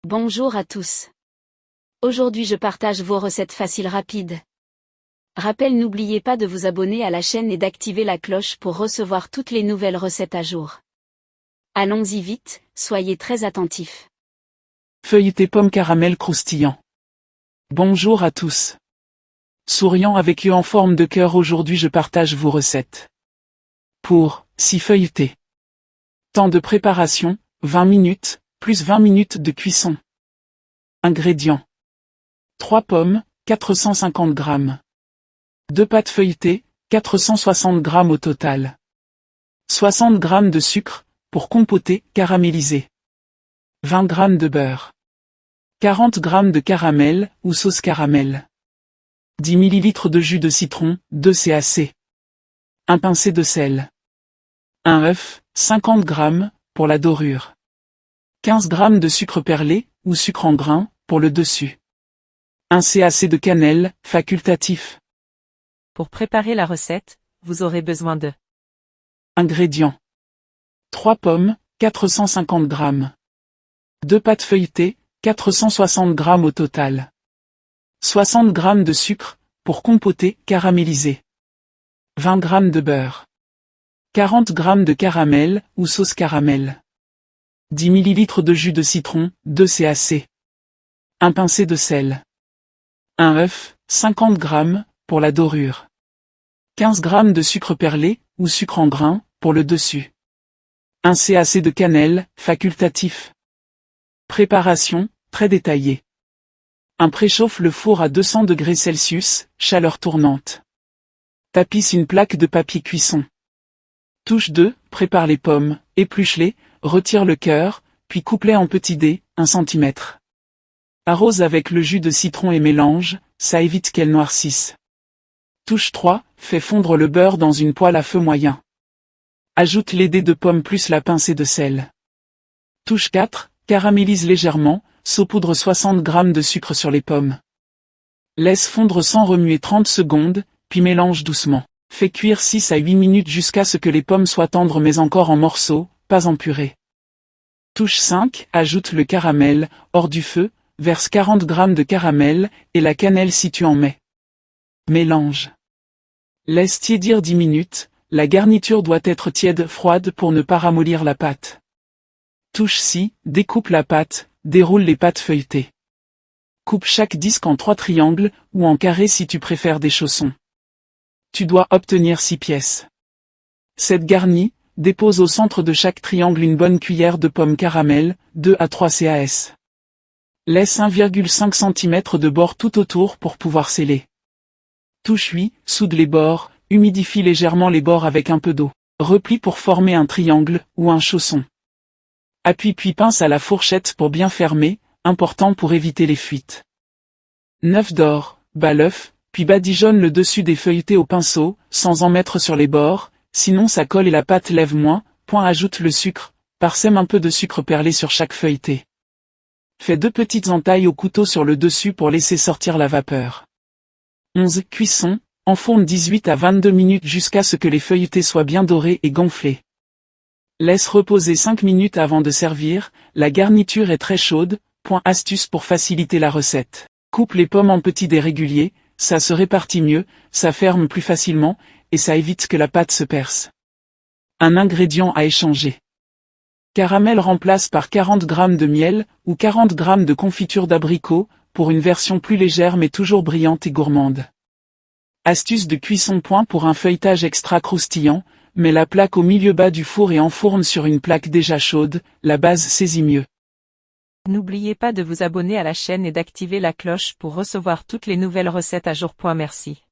Bonjour à tous. Aujourd'hui je partage vos recettes faciles rapides. Rappel, n'oubliez pas de vous abonner à la chaîne et d'activer la cloche pour recevoir toutes les nouvelles recettes à jour. Allons-y vite, soyez très attentifs. Feuilleté pomme caramel croustillant. Bonjour à tous. Souriant avec eux en forme de cœur, aujourd'hui je partage vos recettes. Pour 6 feuilletés. Temps de préparation, 20 minutes, plus 20 minutes de cuisson. Ingrédients. 3 pommes, 450 g. 2 pâtes feuilletées, 460 g au total. 60 g de sucre, pour compoter, caraméliser. 20 g de beurre. 40 g de caramel, ou sauce caramel. 10 ml de jus de citron, 2 cac. Un pincé de sel. Un œuf, 50 g, pour la dorure. 15 g de sucre perlé, ou sucre en grains, pour le dessus. Un cac de cannelle, facultatif. Pour préparer la recette, vous aurez besoin de Ingrédients. 3 pommes, 450 g. 2 pâtes feuilletées, 460 g au total. 60 g de sucre, pour compoter, caraméliser. 20 g de beurre. 40 g de caramel, ou sauce caramel. 10 ml de jus de citron, 2 cac. Un pincé de sel. Un œuf, 50 g, pour la dorure. 15 g de sucre perlé, ou sucre en grains, pour le dessus. Un cac de cannelle, facultatif. Préparation, très détaillée. 1. Préchauffe le four à 200 degrés Celsius, chaleur tournante. Tapisse une plaque de papier cuisson. Touche 2. Prépare les pommes, épluche-les, retire le cœur, puis coupe-les en petits dés, 1 cm. Arrose avec le jus de citron et mélange, ça évite qu'elles noircissent. Touche 3. Fais fondre le beurre dans une poêle à feu moyen. Ajoute les dés de pommes plus la pincée de sel. Touche 4. Caramélise légèrement, saupoudre 60 g de sucre sur les pommes. Laisse fondre sans remuer 30 secondes, puis mélange doucement. Fais cuire 6 à 8 minutes jusqu'à ce que les pommes soient tendres mais encore en morceaux, pas en purée. Touche 5. Ajoute le caramel, hors du feu, verse 40 g de caramel, et la cannelle si tu en mets. Mélange. Laisse tiédir 10 minutes, la garniture doit être tiède-froide pour ne pas ramollir la pâte. Touche 6. Découpe la pâte, déroule les pâtes feuilletées. Coupe chaque disque en 3 triangles, ou en carré si tu préfères des chaussons. Tu dois obtenir 6 pièces. Cette garnie, dépose au centre de chaque triangle une bonne cuillère de pomme caramel, 2 à 3 cac. Laisse 1,5 cm de bord tout autour pour pouvoir sceller. Touche 8. Soude les bords, humidifie légèrement les bords avec un peu d'eau. Replie pour former un triangle, ou un chausson. Appuie puis pince à la fourchette pour bien fermer, important pour éviter les fuites. 9 d'or, bats l'œuf, puis badigeonne le dessus des feuilletés au pinceau, sans en mettre sur les bords, sinon ça colle et la pâte lève moins. Ajoute le sucre, parsème un peu de sucre perlé sur chaque feuilleté. Fais 2 petites entailles au couteau sur le dessus pour laisser sortir la vapeur. 11. Cuisson, enfourne 18 à 22 minutes jusqu'à ce que les feuilletés soient bien dorés et gonflés. Laisse reposer 5 minutes avant de servir, la garniture est très chaude. Astuce pour faciliter la recette. Coupe les pommes en petits dés réguliers, ça se répartit mieux, ça ferme plus facilement, et ça évite que la pâte se perce. Un ingrédient à échanger. Caramel remplace par 40 g de miel, ou 40 g de confiture d'abricot, pour une version plus légère mais toujours brillante et gourmande. Astuce de cuisson. Pour un feuilletage extra croustillant, mets la plaque au milieu bas du four et enfourne sur une plaque déjà chaude, la base saisit mieux. N'oubliez pas de vous abonner à la chaîne et d'activer la cloche pour recevoir toutes les nouvelles recettes à jour. Merci.